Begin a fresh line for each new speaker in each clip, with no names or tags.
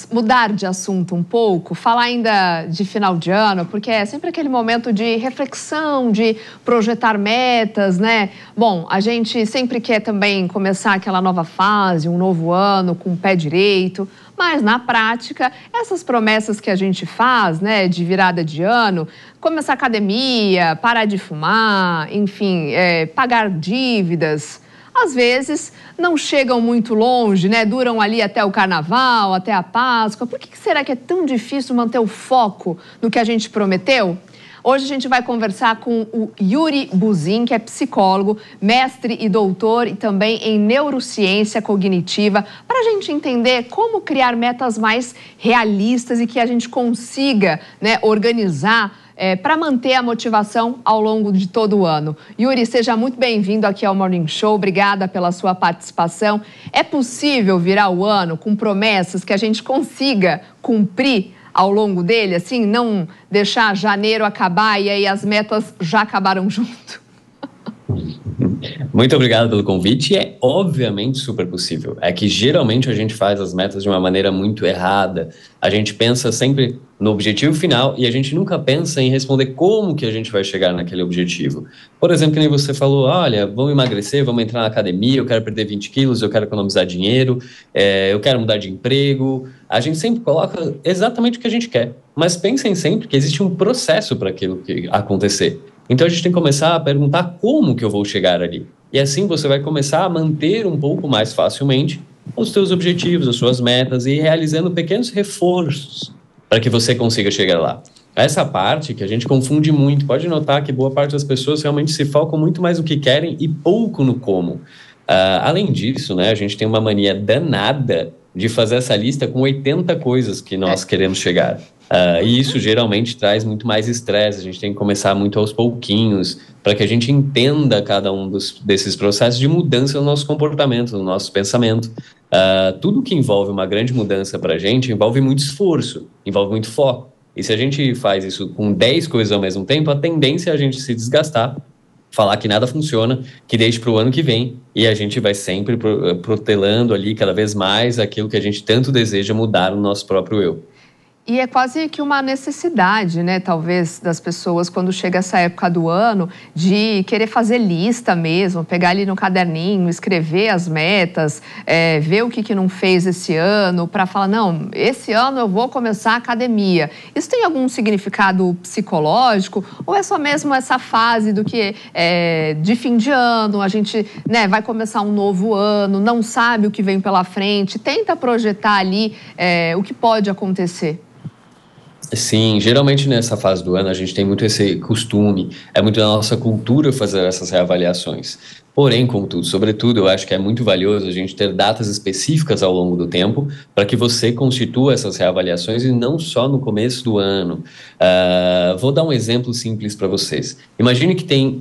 Mudar de assunto um pouco, falar ainda de final de ano, porque é sempre aquele momento de reflexão, de projetar metas, né? Bom, a gente sempre quer também começar aquela nova fase, um novo ano com o pé direito, mas na prática, essas promessas que a gente faz, né, de virada de ano, começar academia, parar de fumar, enfim, pagar dívidas, às vezes não chegam muito longe, né? Duram ali até o Carnaval, até a Páscoa. Por que será que é tão difícil manter o foco no que a gente prometeu? Hoje a gente vai conversar com o Yuri Buzin, que é psicólogo, mestre e doutor e também em neurociência cognitiva, para a gente entender como criar metas mais realistas e que a gente consiga, né, organizar para manter a motivação ao longo de todo o ano. Yuri, seja muito bem-vindo aqui ao Morning Show. Obrigada pela sua participação. É possível virar o ano com promessas que a gente consiga cumprir ao longo dele, assim, não deixar janeiro acabar e aí as metas já acabaram junto?
Muito obrigado pelo convite. É obviamente super possível. É que geralmente a gente faz as metas de uma maneira muito errada. A gente pensa sempre no objetivo final e a gente nunca pensa em responder como que a gente vai chegar naquele objetivo. Por exemplo, que nem você falou, olha, vamos emagrecer, vamos entrar na academia, eu quero perder 20 quilos, eu quero economizar dinheiro, eu quero mudar de emprego. A gente sempre coloca exatamente o que a gente quer, mas pensem sempre que existe um processo para aquilo que acontecer. Então a gente tem que começar a perguntar como que eu vou chegar ali. E assim você vai começar a manter um pouco mais facilmente os seus objetivos, as suas metas e realizando pequenos reforços para que você consiga chegar lá. Essa parte que a gente confunde muito, pode notar que boa parte das pessoas realmente se focam muito mais no que querem e pouco no como. Além disso, né, a gente tem uma mania danada de fazer essa lista com 80 coisas que nós queremos chegar. E isso geralmente traz muito mais estresse. A gente tem que começar muito aos pouquinhos para que a gente entenda cada um desses processos de mudança no nosso comportamento, no nosso pensamento. Tudo que envolve uma grande mudança para a gente envolve muito esforço, envolve muito foco. E se a gente faz isso com 10 coisas ao mesmo tempo, a tendência é a gente se desgastar, falar que nada funciona, que deixe para o ano que vem, e a gente vai sempre protelando ali cada vez mais aquilo que a gente tanto deseja mudar no nosso próprio eu.
E é quase que uma necessidade, né, talvez, das pessoas, quando chega essa época do ano, de querer fazer lista mesmo, pegar ali no caderninho, escrever as metas, ver o que não fez esse ano, para falar, não, esse ano eu vou começar a academia. Isso tem algum significado psicológico? Ou é só mesmo essa fase do que de fim de ano, a gente, né, vai começar um novo ano, não sabe o que vem pela frente, tenta projetar ali o que pode acontecer?
Sim, geralmente nessa fase do ano a gente tem muito esse costume, é muito da nossa cultura fazer essas reavaliações. Porém, contudo, sobretudo, eu acho que é muito valioso a gente ter datas específicas ao longo do tempo para que você constitua essas reavaliações e não só no começo do ano. Vou dar um exemplo simples para vocês. Imagine que tem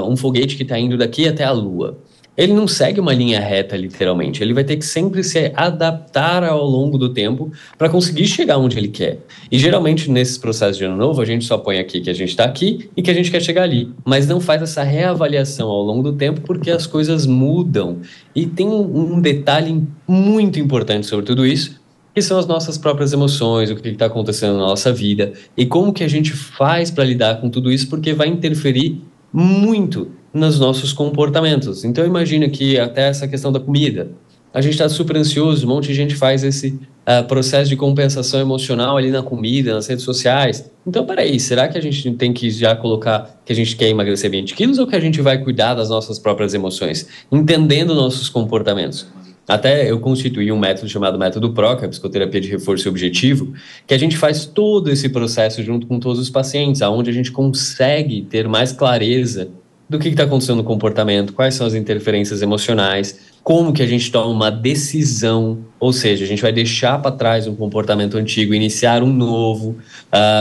um foguete que está indo daqui até a Lua. Ele não segue uma linha reta, literalmente. Ele vai ter que sempre se adaptar ao longo do tempo para conseguir chegar onde ele quer. E geralmente, nesses processos de ano novo, a gente só põe aqui que a gente está aqui e que a gente quer chegar ali. Mas não faz essa reavaliação ao longo do tempo porque as coisas mudam. E tem um detalhe muito importante sobre tudo isso, que são as nossas próprias emoções, o que está acontecendo na nossa vida e como que a gente faz para lidar com tudo isso, porque vai interferir muito nos nossos comportamentos. Então imagina que até essa questão da comida, a gente está super ansioso, um monte de gente faz esse processo de compensação emocional ali na comida, nas redes sociais. Então peraí, será que a gente tem que já colocar que a gente quer emagrecer 20 quilos ou que a gente vai cuidar das nossas próprias emoções, entendendo nossos comportamentos? Até eu constituí um método chamado método PRO, que é a psicoterapia de reforço objetivo, que a gente faz todo esse processo junto com todos os pacientes, aonde a gente consegue ter mais clareza do que está acontecendo no comportamento, quais são as interferências emocionais, como que a gente toma uma decisão, ou seja, a gente vai deixar para trás um comportamento antigo, iniciar um novo,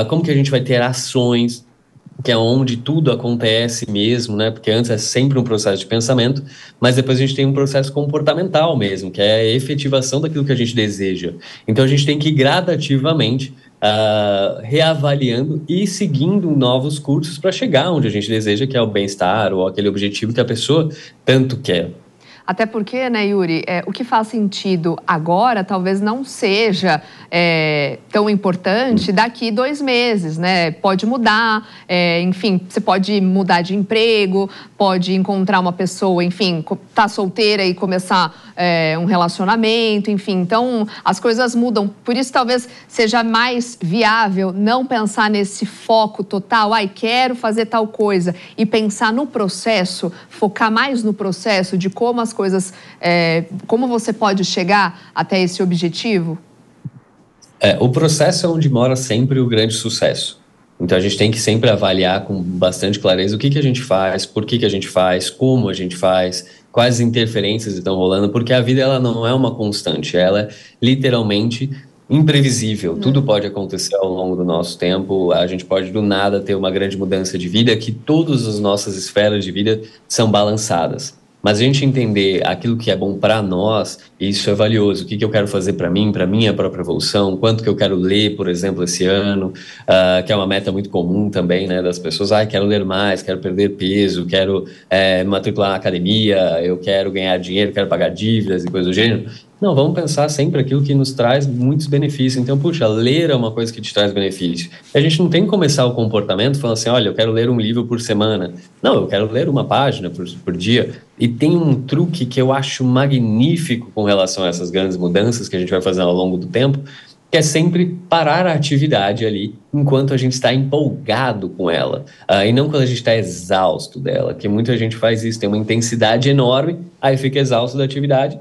como que a gente vai ter ações, que é onde tudo acontece mesmo, né? Porque antes é sempre um processo de pensamento, mas depois a gente tem um processo comportamental mesmo, que é a efetivação daquilo que a gente deseja. Então a gente tem que ir gradativamente reavaliando e seguindo novos cursos para chegar onde a gente deseja, que é o bem-estar ou aquele objetivo que a pessoa tanto quer.
Até porque, né, Yuri, o que faz sentido agora talvez não seja tão importante daqui 2 meses, né? Pode mudar, enfim, você pode mudar de emprego, pode encontrar uma pessoa, enfim, tá solteira e começar um relacionamento, enfim. Então, as coisas mudam. Por isso, talvez seja mais viável não pensar nesse foco total, quero fazer tal coisa, e pensar no processo, focar mais no processo de como as coisas, como você pode chegar até esse objetivo?
O processo é onde mora sempre o grande sucesso. Então, a gente tem que sempre avaliar com bastante clareza o que a gente faz, por que a gente faz, como a gente faz, quais interferências estão rolando, porque a vida ela não é uma constante, ela é literalmente imprevisível. Tudo pode acontecer ao longo do nosso tempo, a gente pode do nada ter uma grande mudança de vida, que todas as nossas esferas de vida são balançadas. Mas a gente entender aquilo que é bom para nós, isso é valioso. O que eu quero fazer para minha própria evolução, quanto que eu quero ler, por exemplo, esse ano, que é uma meta muito comum também, né, das pessoas. Quero ler mais, quero perder peso, quero matricular na academia, eu quero ganhar dinheiro, quero pagar dívidas e coisas do gênero. Não, vamos pensar sempre aquilo que nos traz muitos benefícios. Então, puxa, ler é uma coisa que te traz benefícios. A gente não tem que começar o comportamento falando assim, olha, eu quero ler um livro por semana. Não, eu quero ler uma página por dia. E tem um truque que eu acho magnífico com relação a essas grandes mudanças que a gente vai fazer ao longo do tempo, que é sempre parar a atividade ali enquanto a gente está empolgado com ela. E não quando a gente está exausto dela, que muita gente faz isso, tem uma intensidade enorme, aí fica exausto da atividade,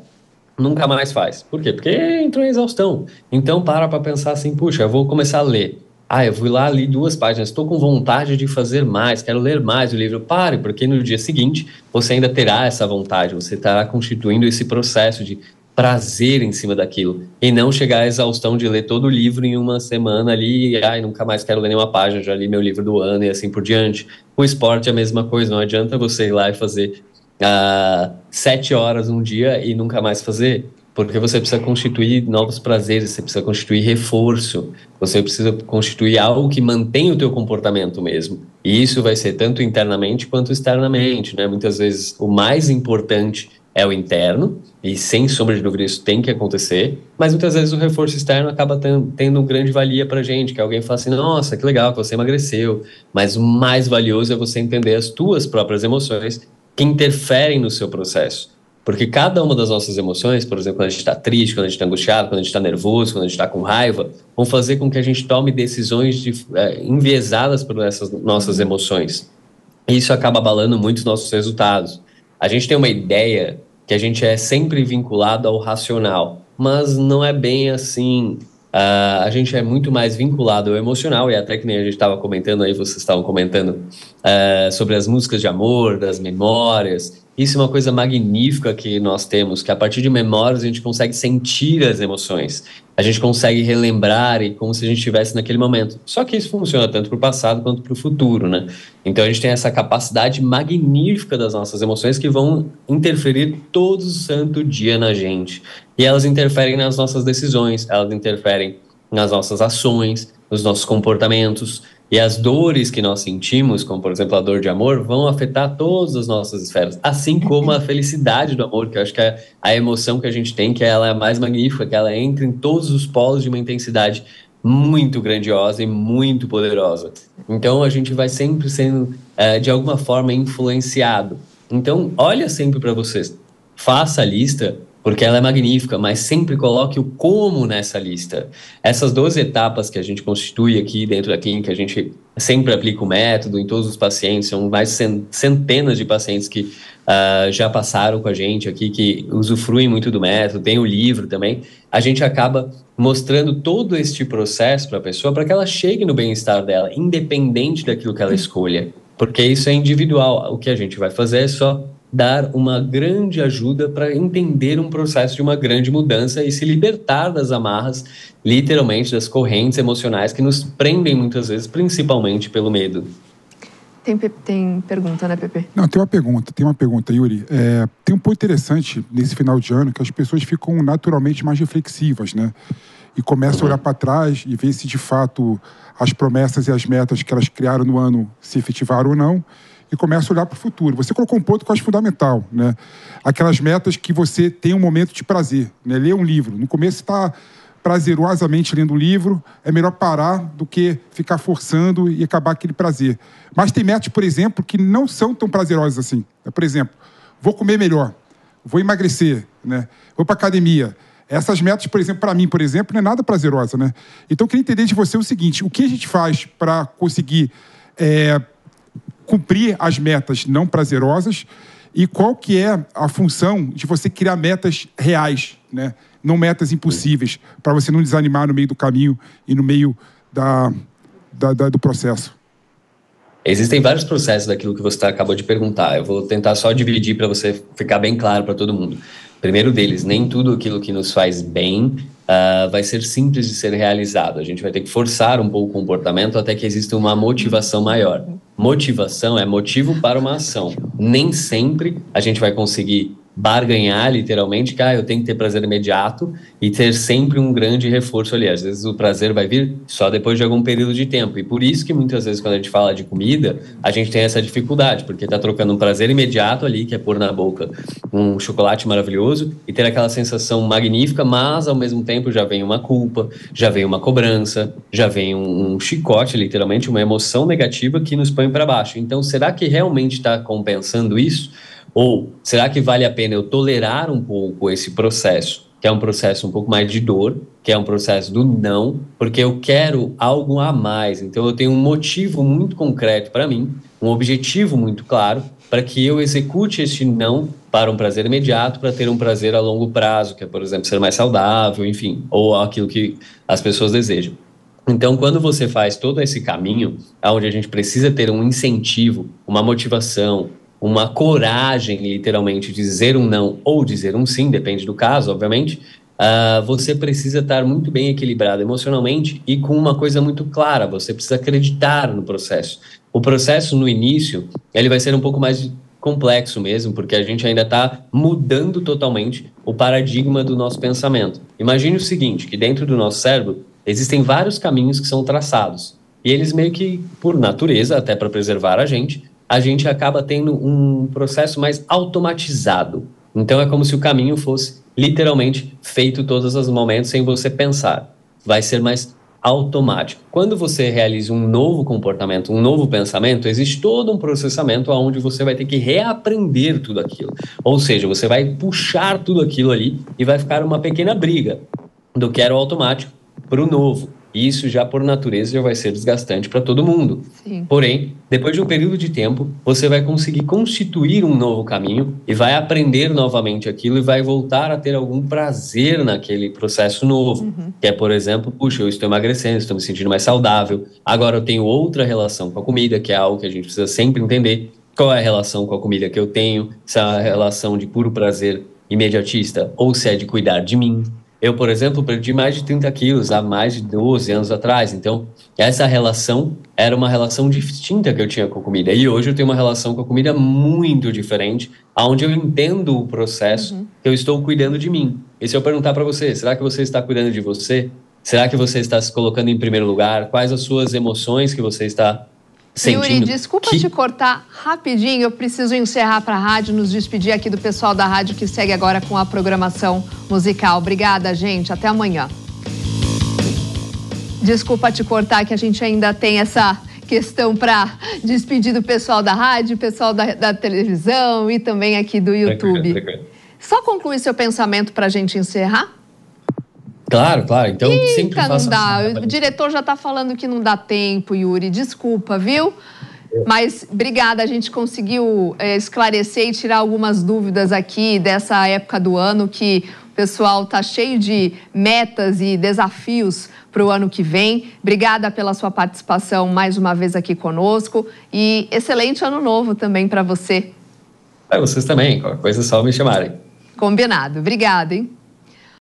nunca mais faz. Por quê? Porque entrou em exaustão. Então para pensar assim, puxa, eu vou começar a ler. Eu fui lá, li 2 páginas, estou com vontade de fazer mais, quero ler mais o livro. Pare, porque no dia seguinte você ainda terá essa vontade, você estará constituindo esse processo de prazer em cima daquilo. E não chegar à exaustão de ler todo o livro em uma semana ali e nunca mais quero ler nenhuma página, já li meu livro do ano e assim por diante. O esporte é a mesma coisa, não adianta você ir lá e fazer 7 horas um dia e nunca mais fazer, porque você precisa constituir novos prazeres, você precisa constituir reforço, você precisa constituir algo que mantém o teu comportamento mesmo, e isso vai ser tanto internamente quanto externamente, né? Muitas vezes o mais importante é o interno, e sem sombra de dúvida isso tem que acontecer, mas muitas vezes o reforço externo acaba tendo grande valia pra gente, que alguém fala assim, nossa, que legal que você emagreceu, mas o mais valioso é você entender as tuas próprias emoções que interferem no seu processo. Porque cada uma das nossas emoções, por exemplo, quando a gente está triste, quando a gente está angustiado, quando a gente está nervoso, quando a gente está com raiva, vão fazer com que a gente tome decisões enviesadas por essas nossas emoções. E isso acaba abalando muito os nossos resultados. A gente tem uma ideia que a gente é sempre vinculado ao racional, mas não é bem assim. A gente é muito mais vinculado ao emocional, e até que nem a gente estava comentando aí, vocês estavam comentando sobre as músicas de amor, das memórias. Isso é uma coisa magnífica que nós temos, que a partir de memórias a gente consegue sentir as emoções. A gente consegue relembrar e como se a gente estivesse naquele momento. Só que isso funciona tanto para o passado quanto para o futuro, né? Então a gente tem essa capacidade magnífica das nossas emoções que vão interferir todo santo dia na gente. E elas interferem nas nossas decisões, elas interferem nas nossas ações, nos nossos comportamentos. E as dores que nós sentimos, como por exemplo a dor de amor, vão afetar todas as nossas esferas, assim como a felicidade do amor, que eu acho que é a emoção que a gente tem, que ela é a mais magnífica, que ela entra em todos os polos de uma intensidade muito grandiosa e muito poderosa. Então a gente vai sempre sendo, de alguma forma, influenciado. Então olha sempre para vocês, faça a lista, porque ela é magnífica, mas sempre coloque o como nessa lista. Essas 12 etapas que a gente constitui aqui dentro da clínica, a gente sempre aplica o método em todos os pacientes, são mais centenas de pacientes que já passaram com a gente aqui, que usufruem muito do método, tem o livro também. A gente acaba mostrando todo este processo para a pessoa, para que ela chegue no bem-estar dela, independente daquilo que ela escolha, porque isso é individual. O que a gente vai fazer é só dar uma grande ajuda para entender um processo de uma grande mudança e se libertar das amarras, literalmente, das correntes emocionais que nos prendem muitas vezes, principalmente pelo medo.
Tem pergunta, né, Pepe?
Não, tem uma pergunta, Yuri. Tem um ponto interessante nesse final de ano que as pessoas ficam naturalmente mais reflexivas, né? E começam a olhar para trás e ver se de fato as promessas e as metas que elas criaram no ano se efetivaram ou não. e começa a olhar para o futuro. Você colocou um ponto que eu acho fundamental, né? Aquelas metas que você tem um momento de prazer, né? Ler um livro. No começo está prazerosamente lendo o livro, é melhor parar do que ficar forçando e acabar aquele prazer. Mas tem metas, por exemplo, que não são tão prazerosas assim. Por exemplo, vou comer melhor, vou emagrecer, né? Vou para academia. Essas metas, por exemplo, para mim, por exemplo, não é nada prazerosa, né? Então, eu queria entender de você o seguinte, o que a gente faz para conseguir cumprir as metas não prazerosas e qual que é a função de você criar metas reais, né? Não metas impossíveis, para você não desanimar no meio do caminho e no meio do processo.
Existem vários processos daquilo que você acabou de perguntar. Eu vou tentar só dividir para você ficar bem claro para todo mundo. Primeiro deles, nem tudo aquilo que nos faz bem vai ser simples de ser realizado. A gente vai ter que forçar um pouco o comportamento até que exista uma motivação maior. Motivação é motivo para uma ação. Nem sempre a gente vai conseguir barganhar, literalmente, que eu tenho que ter prazer imediato e ter sempre um grande reforço ali. Às vezes o prazer vai vir só depois de algum período de tempo. E por isso que muitas vezes quando a gente fala de comida, a gente tem essa dificuldade, porque está trocando um prazer imediato ali, que é pôr na boca um chocolate maravilhoso e ter aquela sensação magnífica, mas ao mesmo tempo já vem uma culpa, já vem uma cobrança, já vem um chicote, literalmente, uma emoção negativa que nos põe para baixo. Então, será que realmente está compensando isso? Ou será que vale a pena eu tolerar um pouco esse processo, que é um processo um pouco mais de dor, que é um processo do não, porque eu quero algo a mais. Então, eu tenho um motivo muito concreto para mim, um objetivo muito claro, para que eu execute este não para um prazer imediato, para ter um prazer a longo prazo, que é, por exemplo, ser mais saudável, enfim, ou aquilo que as pessoas desejam. Então, quando você faz todo esse caminho, onde a gente precisa ter um incentivo, uma motivação, uma coragem, literalmente, de dizer um não ou dizer um sim, depende do caso, obviamente, você precisa estar muito bem equilibrado emocionalmente e com uma coisa muito clara, você precisa acreditar no processo. O processo, no início, ele vai ser um pouco mais complexo mesmo, porque a gente ainda está mudando totalmente o paradigma do nosso pensamento. Imagine o seguinte, que dentro do nosso cérebro existem vários caminhos que são traçados, e eles meio que, por natureza, até para preservar a gente acaba tendo um processo mais automatizado. Então, é como se o caminho fosse literalmente feito todos os momentos sem você pensar. Vai ser mais automático. Quando você realiza um novo comportamento, um novo pensamento, existe todo um processamento onde você vai ter que reaprender tudo aquilo. Ou seja, você vai puxar tudo aquilo ali e vai ficar uma pequena briga do que era o automático para o novo. E isso já por natureza já vai ser desgastante para todo mundo. Sim. Porém, depois de um período de tempo, você vai conseguir constituir um novo caminho e vai aprender novamente aquilo e vai voltar a ter algum prazer naquele processo novo. Que é, por exemplo, puxa, eu estou emagrecendo, estou me sentindo mais saudável. Agora eu tenho outra relação com a comida, que é algo que a gente precisa sempre entender. Qual é a relação com a comida que eu tenho? Se é a relação de puro prazer imediatista ou se é de cuidar de mim. Eu, por exemplo, perdi mais de 30 quilos há mais de 12 anos atrás. Então, essa relação era uma relação distinta que eu tinha com a comida. E hoje eu tenho uma relação com a comida muito diferente, onde eu entendo o processo que eu estou cuidando de mim. E se eu perguntar para você, será que você está cuidando de você? Será que você está se colocando em primeiro lugar? Quais as suas emoções que você está sentindo?
Yuri, desculpa te cortar rapidinho, eu preciso encerrar para a rádio, nos despedir aqui do pessoal da rádio que segue agora com a programação musical. Obrigada, gente, até amanhã. Desculpa te cortar que a gente ainda tem essa questão para despedir do pessoal da rádio, pessoal da televisão e também aqui do YouTube. Só concluir seu pensamento para a gente encerrar?
Claro. Então, sempre faço
não dá. Assim. O diretor já está falando que não dá tempo, Yuri. Desculpa, viu? Mas, obrigada. A gente conseguiu esclarecer e tirar algumas dúvidas aqui dessa época do ano que o pessoal está cheio de metas e desafios para o ano que vem. Obrigada pela sua participação mais uma vez aqui conosco. E excelente ano novo também para você.
Para vocês também. Qualquer coisa é só me chamarem.
Combinado. Obrigada, hein?